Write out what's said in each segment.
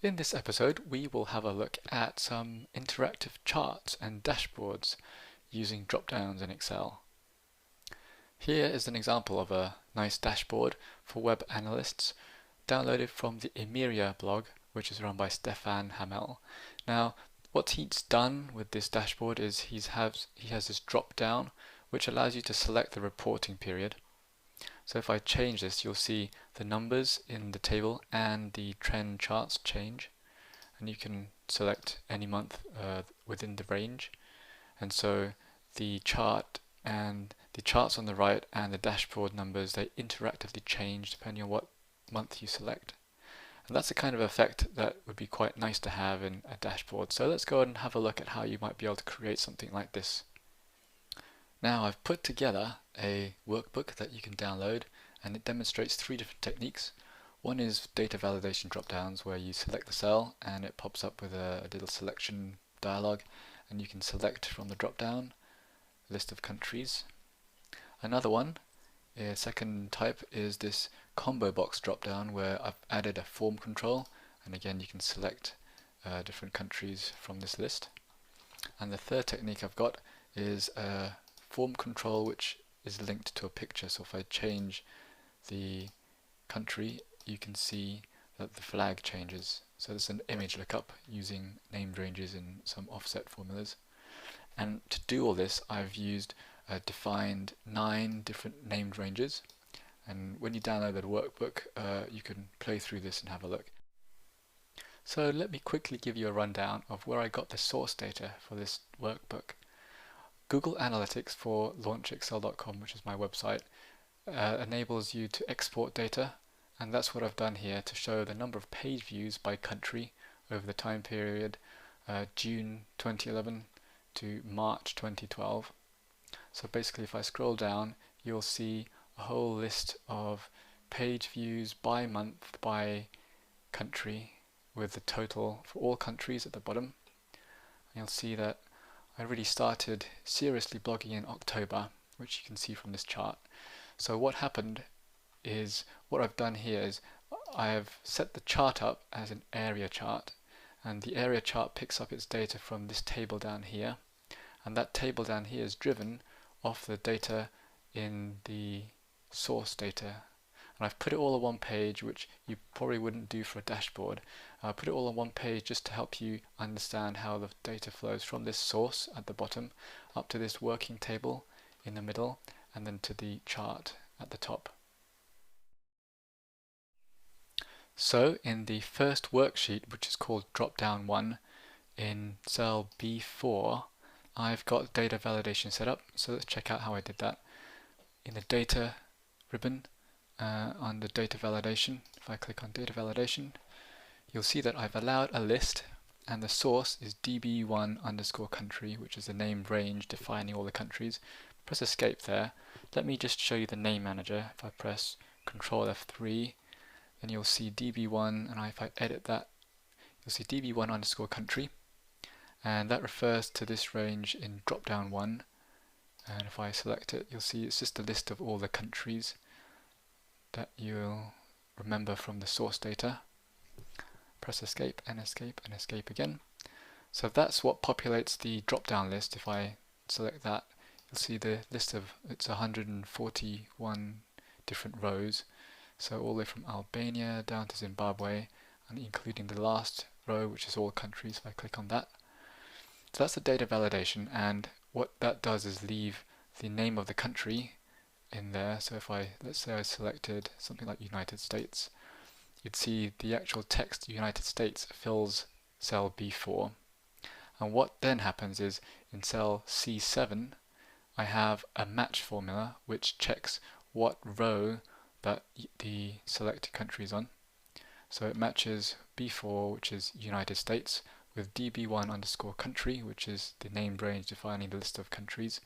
In this episode, we will have a look at some interactive charts and dashboards using drop-downs in Excel. Here is an example of a nice dashboard for web analysts downloaded from the Immeria blog, which is run by Stefan Hamel. Now, what he's done with this dashboard is he has this drop-down which allows you to select the reporting period. So if I change this, you'll see the numbers in the table and the trend charts change, and you can select any month within the range. And so the chart and the charts on the right and the dashboard numbers, they interactively change depending on what month you select. And that's the kind of effect that would be quite nice to have in a dashboard. So let's go and have a look at how you might be able to create something like this. Now I've put together a workbook that you can download, and it demonstrates three different techniques. One is data validation drop-downs, where you select the cell and it pops up with a little selection dialog, and you can select from the drop-down list of countries. Another one, a second type, is this combo box drop-down, where I've added a form control, and again you can select different countries from this list. And the third technique I've got is a form control which is linked to a picture. So if I change the country, you can see that the flag changes. So there's an image lookup using named ranges and some offset formulas. And to do all this, I've defined 9 different named ranges. And when you download the workbook, you can play through this and have a look. So let me quickly give you a rundown of where I got the source data for this workbook. Google Analytics for launchexcel.com, which is my website, enables you to export data, and that's what I've done here to show the number of page views by country over the time period June 2011 to March 2012. So basically, if I scroll down, you'll see a whole list of page views by month, by country, with the total for all countries at the bottom. And you'll see that I really started seriously blogging in October, which you can see from this chart. So what happened is, what I've done here is I have set the chart up as an area chart, and the area chart picks up its data from this table down here, and that table down here is driven off the data in the source data. And I've put it all on one page, which you probably wouldn't do for a dashboard. I put it all on one page just to help you understand how the data flows from this source at the bottom up to this working table in the middle, and then to the chart at the top. So in the first worksheet, which is called drop-down 1, in cell B4, I've got data validation set up. So let's check out how I did that. In the data ribbon, on the data validation, if I click on data validation, you'll see that I've allowed a list, and the source is db1_country, which is the named range defining all the countries. Press escape there. Let me just show you the name manager. If I press Ctrl F3, then you'll see db1, and if I edit that, you'll see db1_country, and that refers to this range in drop-down 1. And if I select it, you'll see it's just a list of all the countries that you'll remember from the source data. Press escape and escape and escape again. So that's what populates the drop-down list. If I select that, you'll see the list of, it's 141 different rows. So all the way from Albania down to Zimbabwe, and including the last row, which is all countries. If I click on that. So that's the data validation, and what that does is leave the name of the country in there. So if let's say I selected something like United States, you'd see the actual text United States fills cell B4. And what then happens is, in cell C7, I have a match formula which checks what row that the selected country is on. So it matches B4, which is United States, with db1_country, which is the named range defining the list of countries,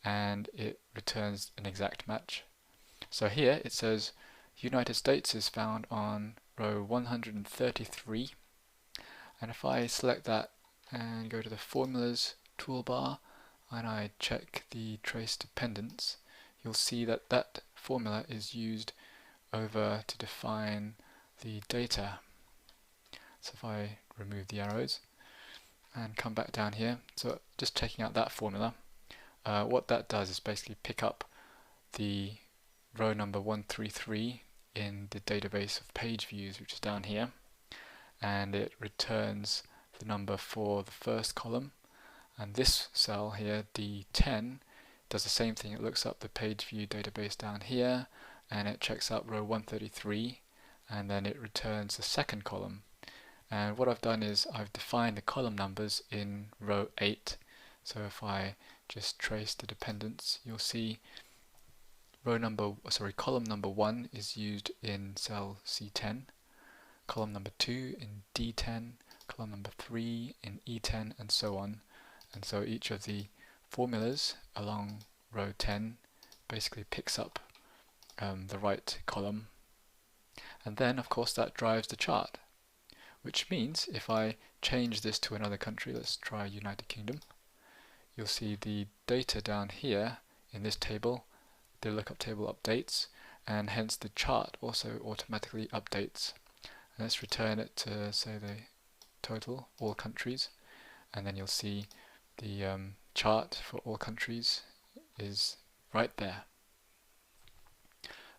and it returns an exact match. So here it says United States is found on row 133, and if I select that and go to the formulas toolbar and I check the trace dependence, you'll see that that formula is used over to define the data. So if I remove the arrows and come back down here, so just checking out that formula, what that does is basically pick up the row number 133 in the database of page views, which is down here, and it returns the number for the first column. And this cell here, D10, does the same thing. It looks up the page view database down here, and it checks out row 133, and then it returns the second column. And what I've done is I've defined the column numbers in row 8. So if I just trace the dependents, you'll see column number 1 is used in cell C10, column number 2 in D10, column number 3 in E10, and so on. And so each of the formulas along row 10 basically picks up the right column. And then, of course, that drives the chart, which means if I change this to another country, let's try United Kingdom, you'll see the data down here in this table, the lookup table updates, and hence the chart also automatically updates. And let's return it to, say, the total, all countries, and then you'll see the chart for all countries is right there.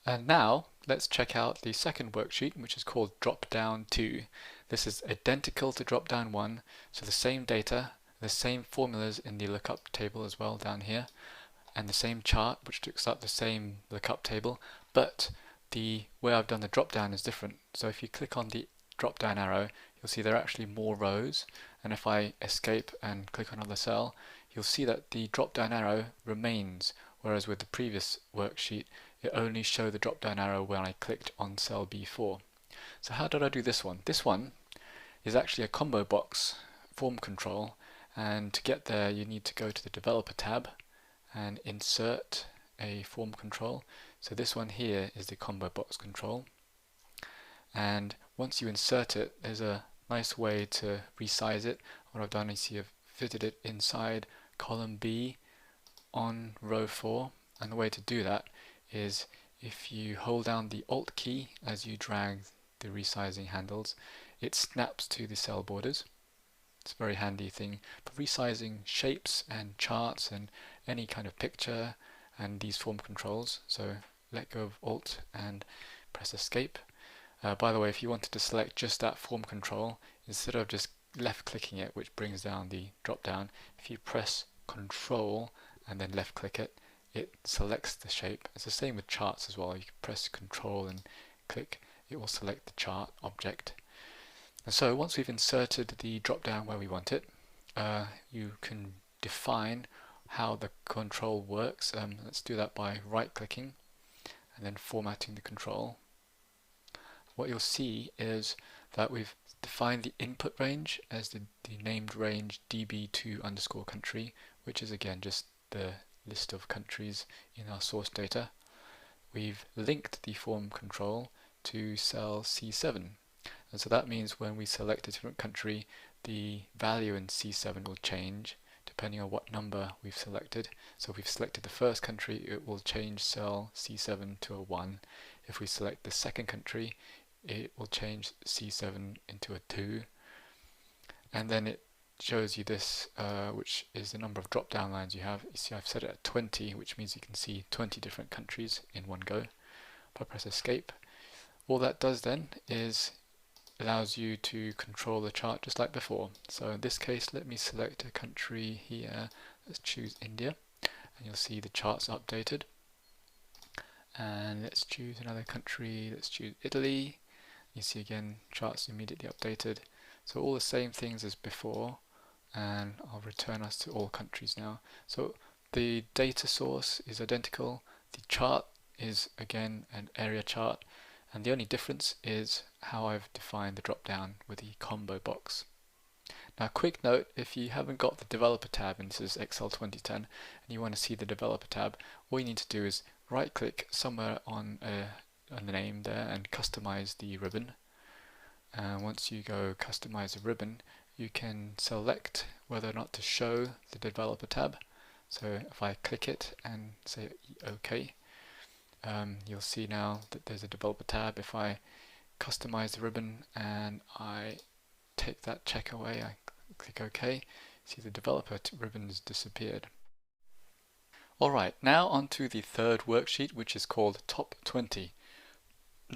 And now let's check out the second worksheet, which is called Drop Down 2. This is identical to Drop Down 1, so the same data, the same formulas in the lookup table as well down here, and the same chart which looks up the same lookup table, but the way I've done the drop down is different. So if you click on the drop down arrow, you'll see there are actually more rows, and if I escape and click on another cell, you'll see that the drop down arrow remains, whereas with the previous worksheet it only showed the drop down arrow when I clicked on cell B4. So how did I do this one? This one is actually a combo box form control, and to get there you need to go to the developer tab and insert a form control. So this one here is the combo box control, and once you insert it, there's a nice way to resize it. What I've done is I've fitted it inside column B on row 4, and the way to do that is if you hold down the Alt key as you drag the resizing handles, it snaps to the cell borders. It's a very handy thing for resizing shapes and charts and any kind of picture and these form controls. So let go of Alt and press Escape. By the way, if you wanted to select just that form control, instead of just left clicking it, which brings down the drop down, if you press Control and then left click it, it selects the shape. It's the same with charts as well. You can press Control and click, it will select the chart object. And so once we've inserted the drop down where we want it, you can define how the control works. Let's do that by right clicking and then formatting the control. What you'll see is that we've defined the input range as the named range db2_country, which is again just the list of countries in our source data. We've linked the form control to cell C7, and so that means when we select a different country, the value in C7 will change depending on what number we've selected. So if we've selected the first country, it will change cell C7 to a 1. If we select the second country, it will change C7 into a 2, and then it shows you this, which is the number of drop down lines you have. You see I've set it at 20, which means you can see 20 different countries in one go. If I press Escape, all that does then is allows you to control the chart just like before. So in this case, let me select a country here. Let's choose India, and you'll see the charts updated. And let's choose another country. Let's choose Italy. You see again charts immediately updated. So all the same things as before, and I'll return us to all countries now. So the data source is identical. The chart is again an area chart, and the only difference is how I've defined the drop down with the combo box. Now, quick note, if you haven't got the developer tab, and this is Excel 2010, and you want to see the developer tab, all you need to do is right click somewhere on the name there and customize the ribbon. And once you go customize the ribbon, you can select whether or not to show the developer tab. So if I click it and say OK, you'll see now that there's a developer tab. If I customize the ribbon and I take that check away, I click OK. See the developer ribbon has disappeared. Alright, now onto the third worksheet, which is called Top 20.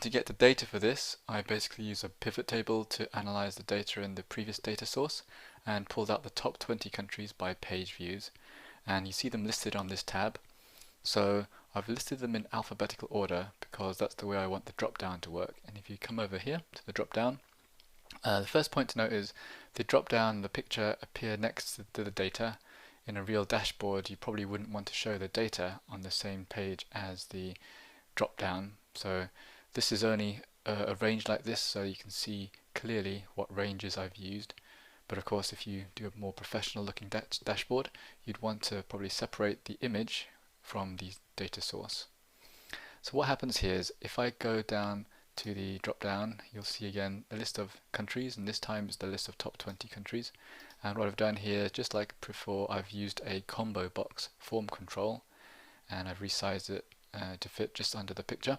To get the data for this, I basically use a pivot table to analyze the data in the previous data source and pulled out the top 20 countries by page views. And you see them listed on this tab. So I've listed them in alphabetical order because that's the way I want the drop down to work. And if you come over here to the drop down, the first point to note is the drop down and the picture appear next to the data. In a real dashboard, you probably wouldn't want to show the data on the same page as the drop down. So this is only arranged like this so you can see clearly what ranges I've used. But of course, if you do a more professional looking dashboard, you'd want to probably separate the image from the data source. So what happens here is if I go down to the drop down, you'll see again a list of countries, and this time it's the list of top 20 countries. And what I've done here, just like before, I've used a combo box form control, and I've resized it to fit just under the picture.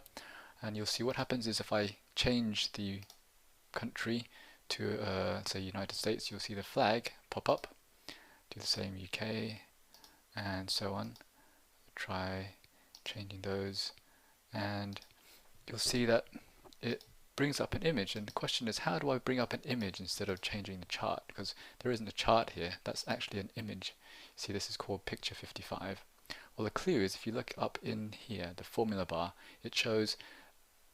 And you'll see what happens is if I change the country to say United States, you'll see the flag pop up. Do the same UK and so on. Try changing those, and you'll see that it brings up an image. And the question is, how do I bring up an image instead of changing the chart? Because there isn't a chart here, that's actually an image. See, this is called picture 55. Well, the clue is if you look up in here, the formula bar, it shows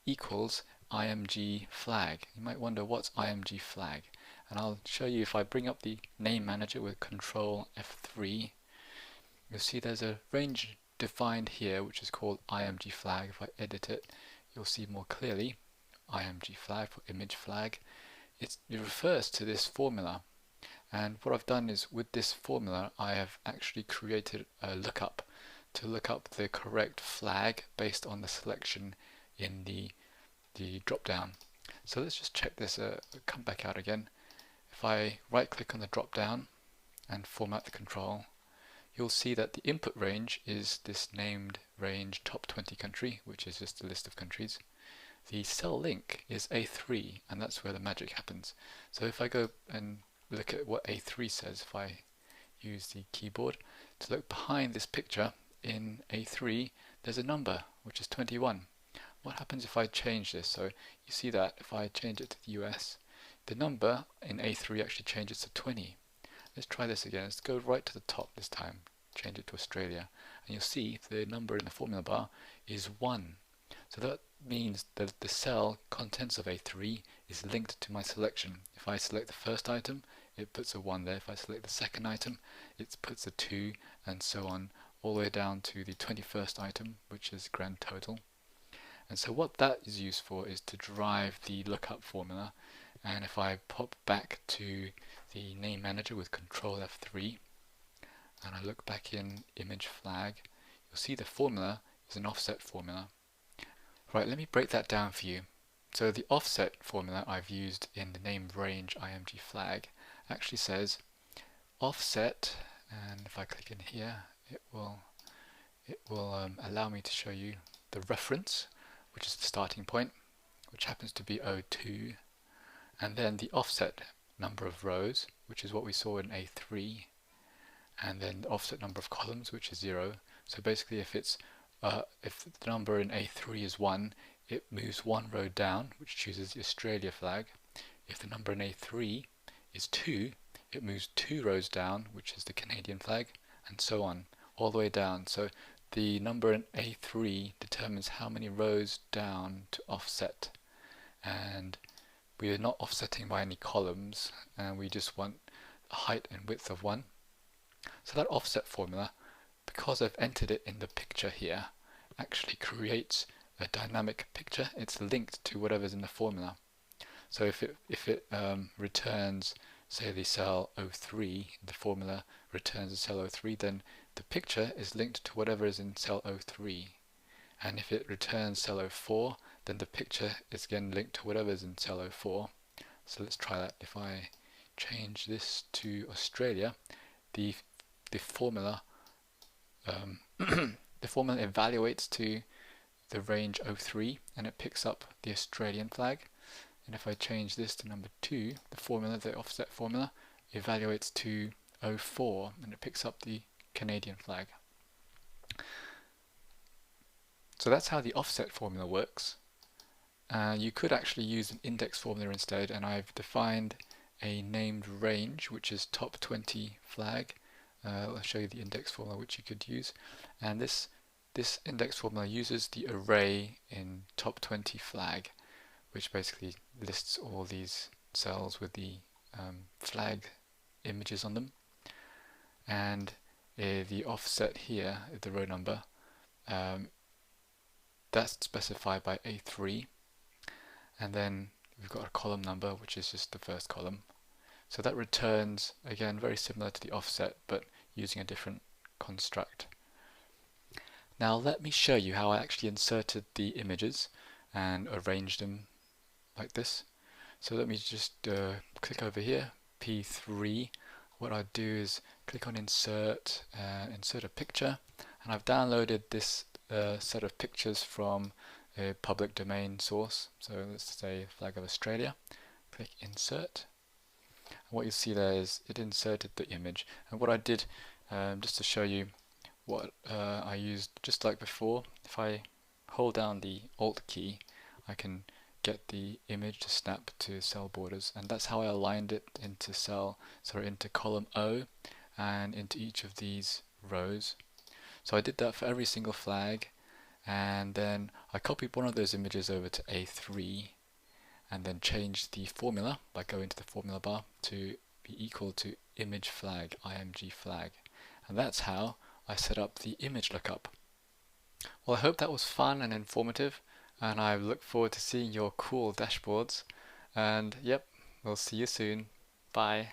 equals img flag. You might wonder what's img flag, and I'll show you. If I bring up the name manager with Control F3, you'll see there's a range defined here which is called img flag. If I edit it, you'll see more clearly img flag for image flag. It refers to this formula, and what I've done is with this formula I have actually created a lookup to look up the correct flag based on the selection in the drop down. So let's just check this, come back out again. If I right click on the drop down and format the control, you'll see that the input range is this named range top 20 country, which is just a list of countries. The cell link is A3, and that's where the magic happens. So if I go and look at what A3 says, if I use the keyboard to look behind this picture in A3, there's a number which is 21. What happens if I change this? So you see that if I change it to the US, the number in A3 actually changes to 20. Let's try this again. Let's go right to the top this time, change it to Australia, and you'll see the number in the formula bar is 1. So that means that the cell contents of A3 is linked to my selection. If I select the first item, it puts a 1 there. If I select the second item, it puts a 2, and so on, all the way down to the 21st item, which is grand total. And so what that is used for is to drive the lookup formula. And if I pop back to the name manager with Control F3 and I look back in image flag, you'll see the formula is an offset formula. Right, let me break that down for you. So the offset formula I've used in the name range img flag actually says offset, and if I click in here, it will allow me to show you the reference, which is the starting point, which happens to be 02, and then the offset number of rows, which is what we saw in A3, and then the offset number of columns, which is 0. So basically, if the number in A3 is 1, it moves 1 row down, which chooses the Australia flag. If the number in A3 is 2, it moves 2 rows down, which is the Canadian flag, and so on, all the way down. So the number in A3 determines how many rows down to offset, and we are not offsetting by any columns, and we just want a height and width of 1. So that offset formula, because I've entered it in the picture here, actually creates a dynamic picture. It's linked to whatever's in the formula. So if it returns, say, the cell 03, the formula returns the cell 03, then the picture is linked to whatever is in cell 03. And if it returns cell 04, then the picture is again linked to whatever is in cell 04. So let's try that. If I change this to Australia, the formula the formula evaluates to the range 03, and it picks up the Australian flag. and if I change this to number 2, the formula, the offset formula, evaluates to 04 and it picks up the Canadian flag. So that's how the offset formula works. You could actually use an index formula instead, and I've defined a named range which is top 20 flag. I'll show you the index formula which you could use, and this index formula uses the array in top 20 flag, which basically lists all these cells with the flag images on them, and the offset here, the row number, that's specified by A3, and then we've got a column number which is just the first column. So that returns, again, very similar to the offset but using a different construct. Now let me show you how I actually inserted the images and arranged them like this. So let me just click over here, P3. What I do is click on insert, insert a picture, and I've downloaded this set of pictures from a public domain source. So let's say flag of Australia. Click insert. And what you see there is it inserted the image. And what I did, just to show you what I used, just like before, if I hold down the Alt key, I can get the image to snap to cell borders, and that's how I aligned it into into column O and into each of these rows. So I did that for every single flag, and then I copied one of those images over to A3 and then changed the formula by going to the formula bar to be equal to image flag, img flag, and that's how I set up the image lookup. Well, I hope that was fun and informative, and I look forward to seeing your cool dashboards, and yep, we'll see you soon. Bye.